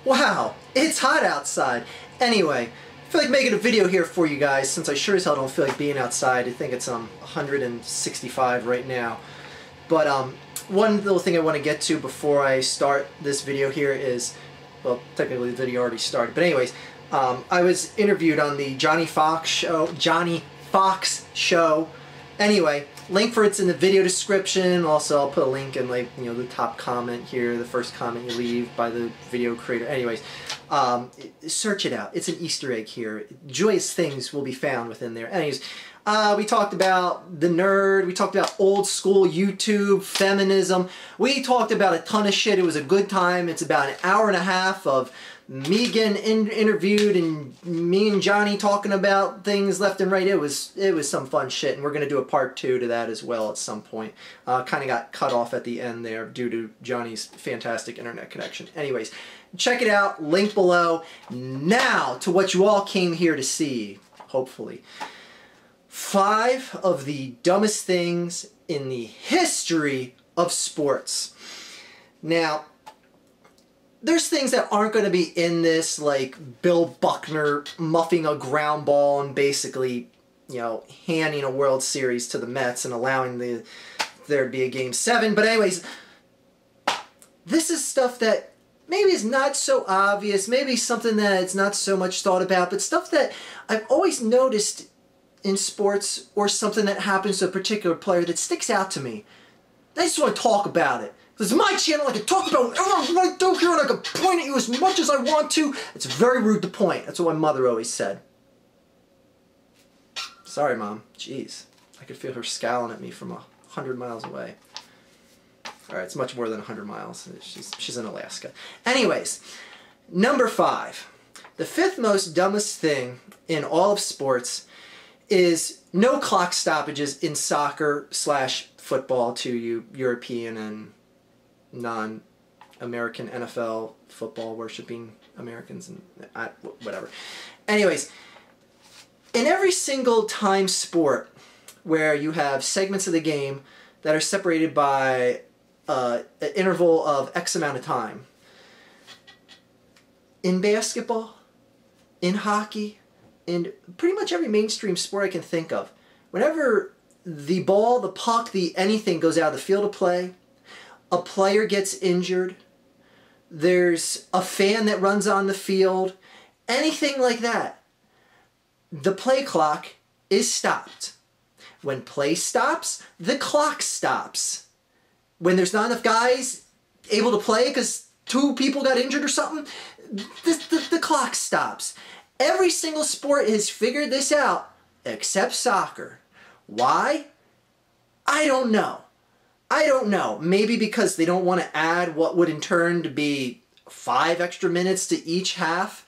Wow, it's hot outside. Anyway, I feel like making a video here for you guys since I sure as hell don't feel like being outside. I think it's 165 right now. But one little thing I want to get to before I start this video here is, well, technically the video already started, but anyways, I was interviewed on the Johnny Fox show. Anyway, link for it's in the video description. Also, I'll put a link in, like, you know, the top comment here, the first comment you leave by the video creator. Anyways, search it out. It's an Easter egg here. Joyous things will be found within there. Anyways, we talked about the nerd. We talked about old school YouTube, feminism. We talked about a ton of shit. It was a good time. It's about an hour and a half of me getting interviewed and me and Johnny talking about things left and right. It was some fun shit, and we're going to do a part 2 to that as well at some point. Kind of got cut off at the end there due to Johnny's fantastic internet connection. Anyways, check it out, link below. Now to what you all came here to see, hopefully. 5 of the dumbest things in the history of sports. Now, there's things that aren't going to be in this, like Bill Buckner muffing a ground ball and basically, you know, handing a World Series to the Mets and allowing there to be a Game 7. But anyways, this is stuff that maybe is not so obvious, maybe something that it's not so much thought about, but stuff that I've always noticed in sports or something that happens to a particular player that sticks out to me. I just want to talk about it. This is my channel, I can talk about whatever I do here and I can point at you as much as I want to. It's very rude to point. That's what my mother always said. Sorry, Mom. Jeez. I could feel her scowling at me from 100 miles away. Alright, it's much more than 100 miles. She's in Alaska. Anyways, number 5. The 5th most dumbest thing in all of sports is no clock stoppages in soccer/football to you European and non-American NFL football worshipping Americans and whatever. Anyways, in every single time sport where you have segments of the game that are separated by an interval of X amount of time, in basketball, in hockey, in pretty much every mainstream sport I can think of, whenever the ball, the puck, the anything goes out of the field of play, a player gets injured, there's a fan that runs on the field, anything like that, the play clock is stopped. When play stops, the clock stops. When there's not enough guys able to play because 2 people got injured or something, the clock stops. Every single sport has figured this out except soccer. Why? I don't know. I don't know. Maybe because they don't want to add what would in turn to be 5 extra minutes to each half.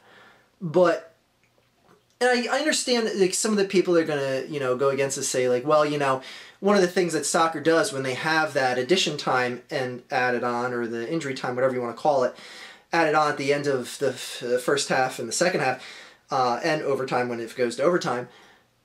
But, and I understand that, like, some of the people are going to, you know, go against this, say, like, well, you know, one of the things that soccer does when they have that addition time and added on, or the injury time, whatever you want to call it, added on at the end of the first half and the second half, and overtime when it goes to overtime,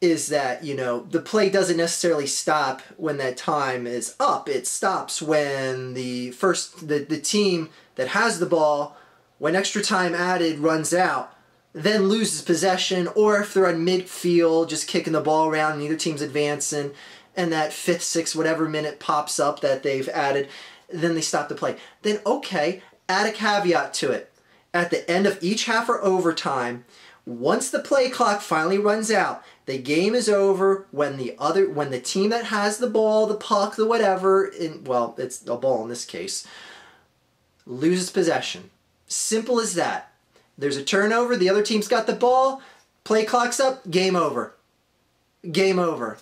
is that, you know, the play doesn't necessarily stop when that time is up. It stops when the team that has the ball, when extra time added runs out, then loses possession, or if they're on midfield just kicking the ball around and neither team's advancing, and that 5th, 6th, whatever minute pops up that they've added, then they stop the play. Then, okay, add a caveat to it. At the end of each half or overtime, once the play clock finally runs out, the game is over when the team that has the ball, the puck, the whatever, well, it's a ball in this case, loses possession. Simple as that. There's a turnover, the other team's got the ball, play clock's up, game over. Game over.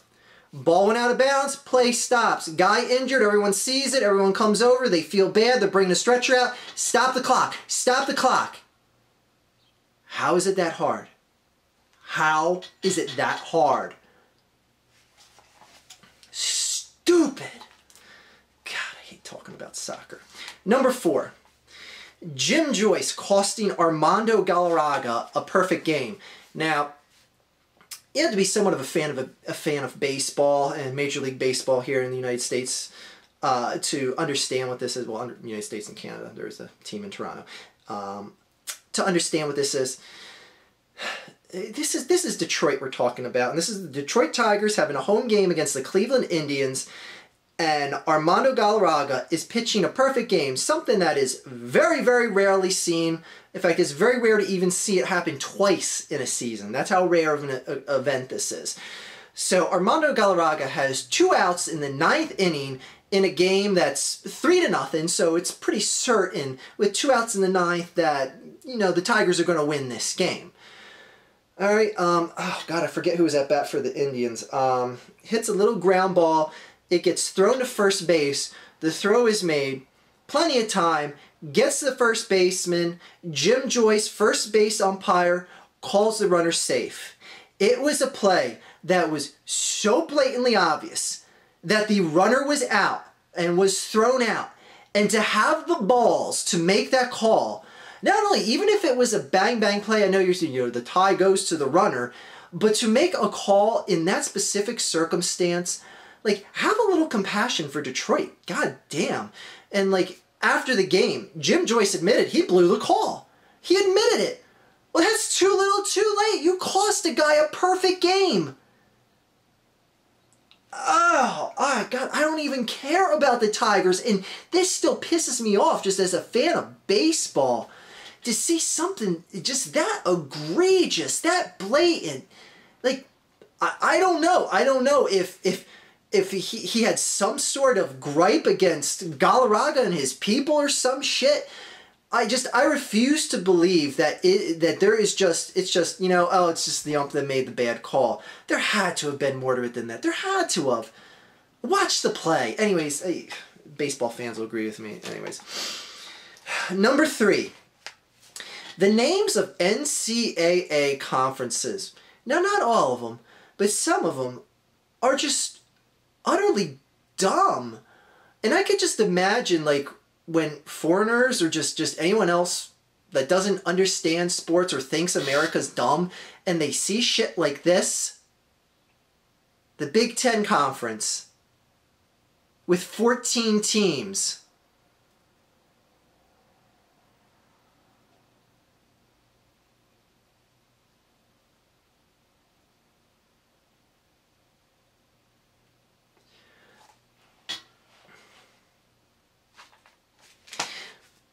Ball went out of bounds, play stops. Guy injured, everyone sees it, everyone comes over, they feel bad, they're bringing a stretcher out. Stop the clock. Stop the clock. How is it that hard? How is it that hard? Stupid. God, I hate talking about soccer. Number 4. Jim Joyce costing Armando Galarraga a perfect game. Now, you have to be somewhat of a fan of baseball and Major League Baseball here in the United States to understand what this is. Well, under the United States and Canada, there's a team in Toronto. to understand what this is. This is Detroit we're talking about, and this is the Detroit Tigers having a home game against the Cleveland Indians, and Armando Galarraga is pitching a perfect game, something that is very, very rarely seen. In fact, it's very rare to even see it happen twice in a season. That's how rare of an event this is. So Armando Galarraga has 2 outs in the 9th inning in a game that's 3-0, so it's pretty certain with 2 outs in the 9th that, you know, the Tigers are going to win this game. All right, oh God, I forget who was at bat for the Indians. Hits a little ground ball. It gets thrown to first base. The throw is made. Plenty of time. Gets to the first baseman. Jim Joyce, first base umpire, calls the runner safe. It was a play that was so blatantly obvious that the runner was out and was thrown out. And to have the balls to make that call, not only, even if it was a bang-bang play, I know you're saying, you know, the tie goes to the runner, but to make a call in that specific circumstance, like, have a little compassion for Detroit. God damn. And, like, after the game, Jim Joyce admitted he blew the call. He admitted it. Well, that's too little too late. You cost a guy a perfect game. Oh, God, I don't even care about the Tigers, and this still pisses me off just as a fan of baseball. To see something just that egregious, that blatant, like, I don't know. I don't know if he had some sort of gripe against Galarraga and his people or some shit. I refuse to believe that there is just, it's just, you know, oh, it's just the ump that made the bad call. There had to have been more to it than that. There had to have. Watch the play. Anyways, baseball fans will agree with me. Anyways. Number 3. The names of NCAA conferences. Now, not all of them, but some of them are just utterly dumb. And I could just imagine, like, when foreigners or just anyone else that doesn't understand sports or thinks America's dumb, and they see shit like this. The Big Ten Conference with 14 teams.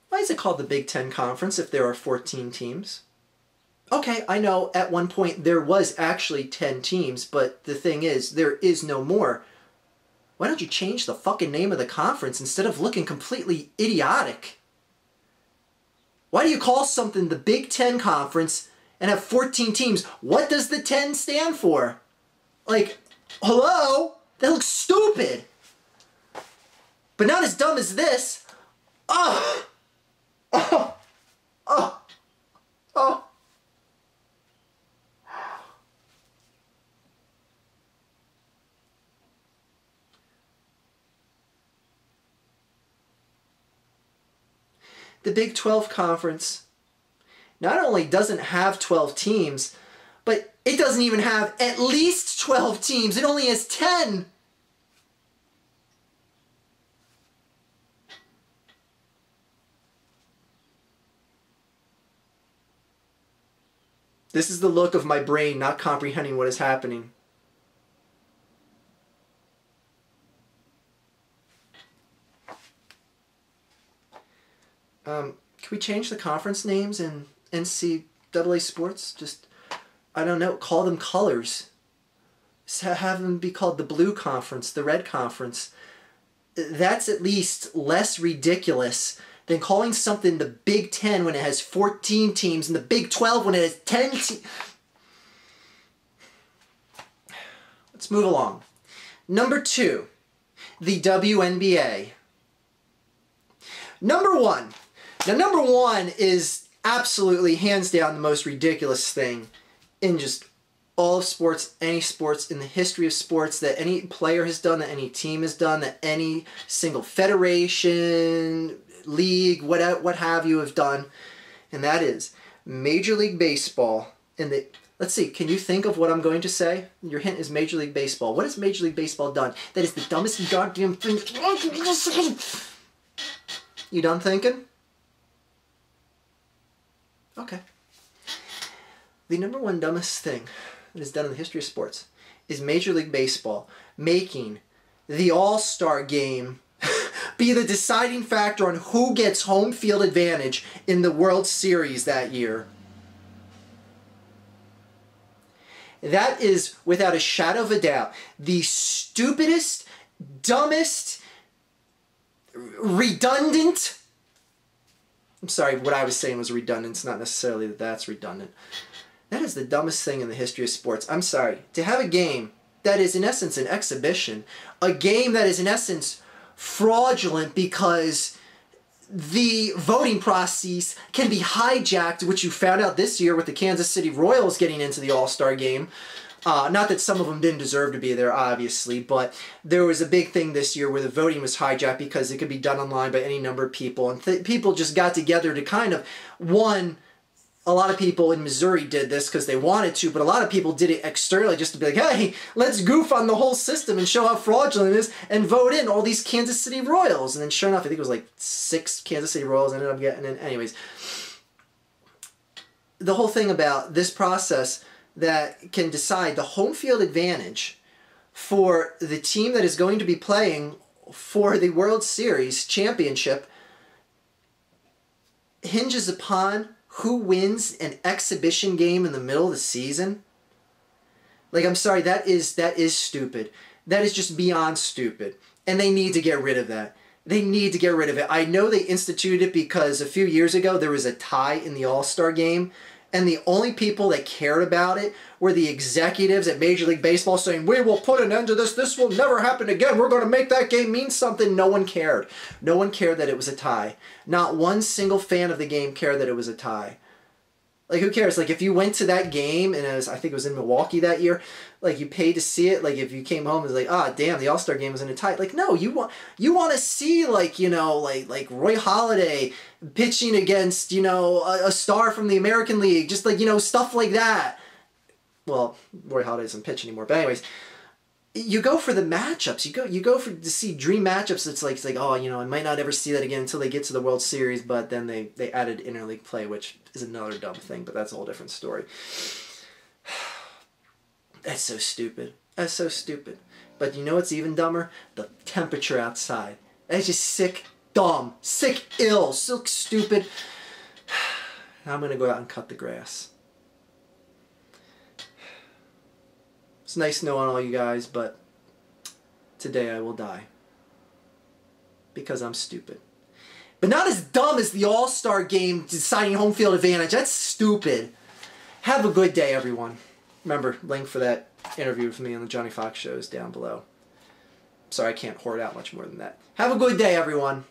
Why is it called the Big Ten Conference if there are 14 teams? Okay, I know at one point there was actually 10 teams, but the thing is, there is no more. Why don't you change the fucking name of the conference instead of looking completely idiotic? Why do you call something the Big Ten Conference and have 14 teams? What does the 10 stand for? Like, hello? That looks stupid. But not as dumb as this. Ugh! Oh, oh, oh. The Big 12 Conference not only doesn't have 12 teams, but it doesn't even have at least 12 teams. It only has 10. This is the look of my brain not comprehending what is happening. Can we change the conference names in NCAA sports? Just, I don't know, call them colors. Have them be called the Blue Conference, the Red Conference. That's at least less ridiculous than calling something the Big Ten when it has 14 teams and the Big 12 when it has 10 teams. Let's move along. Number 2, the WNBA. Number 1. Now, number 1 is absolutely, hands down, the most ridiculous thing in just all of sports, any sports, in the history of sports, that any player has done, that any team has done, that any single federation, league, what have you have done, and that is Major League Baseball. And the, let's see, can you think of what I'm going to say? Your hint is Major League Baseball. What has Major League Baseball done? That is the dumbest goddamn thing. You done thinking? Okay. The number one dumbest thing that is done in the history of sports is Major League Baseball making the All-Star game be the deciding factor on who gets home field advantage in the World Series that year. That is, without a shadow of a doubt, the stupidest, dumbest, redundant... I'm sorry, what I was saying was redundant. It's not necessarily that that's redundant. That is the dumbest thing in the history of sports. I'm sorry. To have a game that is, in essence, an exhibition, a game that is, in essence, fraudulent because the voting process can be hijacked, which you found out this year with the Kansas City Royals getting into the All-Star game. Not that some of them didn't deserve to be there, obviously, but there was a big thing this year where the voting was hijacked because it could be done online by any number of people, and people just got together to kind of, a lot of people in Missouri did this because they wanted to, but a lot of people did it externally just to be like, hey, let's goof on the whole system and show how fraudulent it is and vote in all these Kansas City Royals. And then sure enough, I think it was like 6 Kansas City Royals ended up getting in. Anyways, the whole thing about this process that can decide the home field advantage for the team that is going to be playing for the World Series championship hinges upon who wins an exhibition game in the middle of the season. Like, I'm sorry, that is stupid. That is just beyond stupid. And they need to get rid of that. They need to get rid of it. I know they instituted it because a few years ago there was a tie in the All-Star game, and the only people that cared about it were the executives at Major League Baseball saying, we will put an end to this. This will never happen again. We're going to make that game mean something. No one cared. No one cared that it was a tie. Not one single fan of the game cared that it was a tie. Like, who cares? Like, if you went to that game, and I think it was in Milwaukee that year, like, you paid to see it. Like, if you came home and was like, ah, damn, the All-Star game was in a tie. Like, no, you want to see, like, you know, like Roy Halladay pitching against, you know, a star from the American League. Just, like, you know, stuff like that. Well, Roy Halladay doesn't pitch anymore. But anyways, you go for the matchups. You go to see dream matchups. It's like, oh, you know, I might not ever see that again until they get to the World Series. But then they added interleague play, which is another dumb thing. But that's a whole different story. That's so stupid. That's so stupid. But you know what's even dumber? The temperature outside. That's just sick, dumb, sick, ill, sick, stupid. I'm gonna go out and cut the grass. It's nice knowing all you guys, but today I will die. Because I'm stupid. But not as dumb as the All-Star game deciding home field advantage. That's stupid. Have a good day, everyone. Remember, link for that interview with me on the Johnny Fox show is down below. Sorry, I can't hoard out much more than that. Have a good day, everyone.